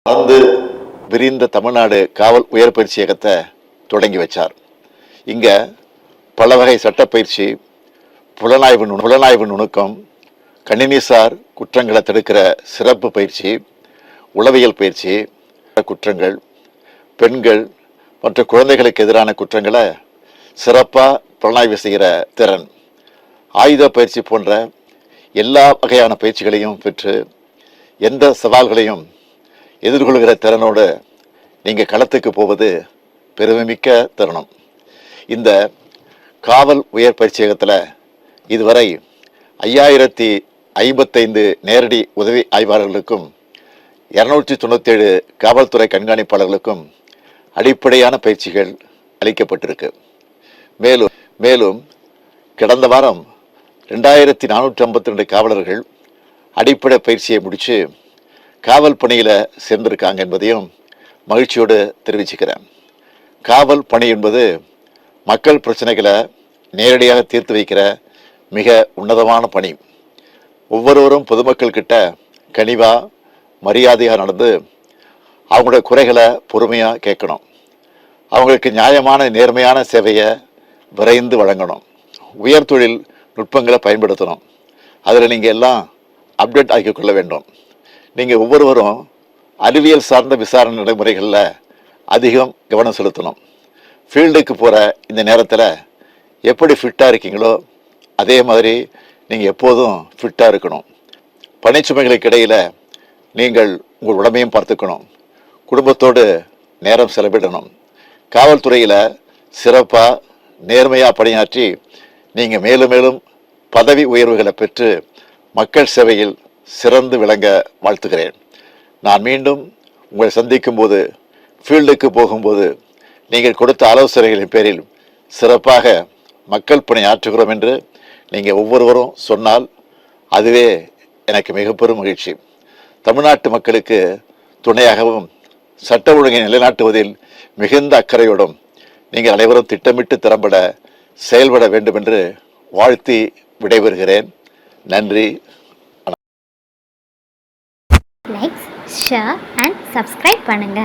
வந்து விரிந்த தமிழ்நாடு காவல் உயர் பயிற்சி இயக்கத்தை தொடங்கி வச்சார். இங்க பல வகை சட்டப்பயிற்சி, புலனாய்வு நுணுக்கம், கணினிசார் குற்றங்களை தடுக்கிற சிறப்பு பயிற்சி, உளவியல் பயிற்சி, குற்றங்கள், பெண்கள் மற்றும் குழந்தைகளுக்கு எதிரான குற்றங்களை சிறப்பாக புலனாய்வு செய்கிற திறன், ஆயுத பயிற்சி போன்ற எல்லா வகையான பயிற்சிகளையும் பெற்று எந்த சவால்களையும் எதிர்கொள்கிற திறனோடு நீங்கள் களத்துக்கு போவது பெருமைமிக்க தருணம். இந்த காவல் உயர் பயிற்சியகத்தில் இதுவரை 5055 நேரடி உதவி ஆய்வாளர்களுக்கும் 297 காவல்துறை கண்காணிப்பாளர்களுக்கும் அடிப்படையான பயிற்சிகள் அளிக்கப்பட்டிருக்கு. மேலும் கடந்த வாரம் 2452 காவலர்கள் அடிப்படை பயிற்சியை முடித்து காவல் பணியில் சேர்ந்திருக்காங்க என்பதையும் மகிழ்ச்சியோடு தெரிவிச்சுக்கிறேன். காவல் பணி என்பது மக்கள் பிரச்சனைகளை நேரடியாக தீர்த்து வைக்கிற மிக உன்னதமான பணி. ஒவ்வொருவரும் பொதுமக்கள் கிட்ட கனிவா மரியாதையாக நடந்து அவங்களோட குறைகளை பொறுமையாக கேட்கணும். அவங்களுக்கு நியாயமான நேர்மையான சேவையை விரைந்து வழங்கணும். உயர் தொழில் நுட்பங்களை பயன்படுத்தணும். அதில் நீங்கள் எல்லாம் அப்டேட் ஆக்கிக்கொள்ள வேண்டும். நீங்கள் ஒவ்வொருவரும் அறிவியல் சார்ந்த விசாரணை நடைமுறைகளில் அதிகம் கவனம் செலுத்தணும். ஃபீல்டுக்கு போகிற இந்த நேரத்தில் எப்படி ஃபிட்டாக இருக்கீங்களோ அதே மாதிரி நீங்கள் எப்போதும் ஃபிட்டாக இருக்கணும். பணிச்சுமைகளுக்கு இடையில் நீங்கள் உங்கள் உடம்பையும் பார்த்துக்கணும். குடும்பத்தோடு நேரம் செலவிடணும். காவல்துறையில் சிறப்பாக நேர்மையாக பணியாற்றி நீங்கள் மேலும் மேலும் பதவி உயர்வுகளை பெற்று மக்கள் சேவையில் சிறந்து விளங்க வாழ்த்துகிறேன். நான் மீண்டும் உங்களை சந்திக்கும் போது, ஃபீல்டுக்கு போகும்போது நீங்கள் கொடுத்த ஆலோசனைகளின் பேரில் சிறப்பாக மக்கள் பணி ஆற்றுகிறோம் என்று நீங்கள் ஒவ்வொருவரும் சொன்னால் அதுவே எனக்கு மிக பெரும் மகிழ்ச்சி. தமிழ்நாட்டு மக்களுக்கு துணையாகவும் சட்ட ஒழுங்கை நிலைநாட்டுவதில் மிகுந்த அக்கறையோடும் நீங்கள் அனைவரும் திட்டமிட்டு திறம்பட செயல்பட வேண்டும் என்று வாழ்த்தி விடைபெறுகிறேன். நன்றி. லைக், ஷேர் அண்ட் சப்ஸ்கிரைப் பண்ணுங்க.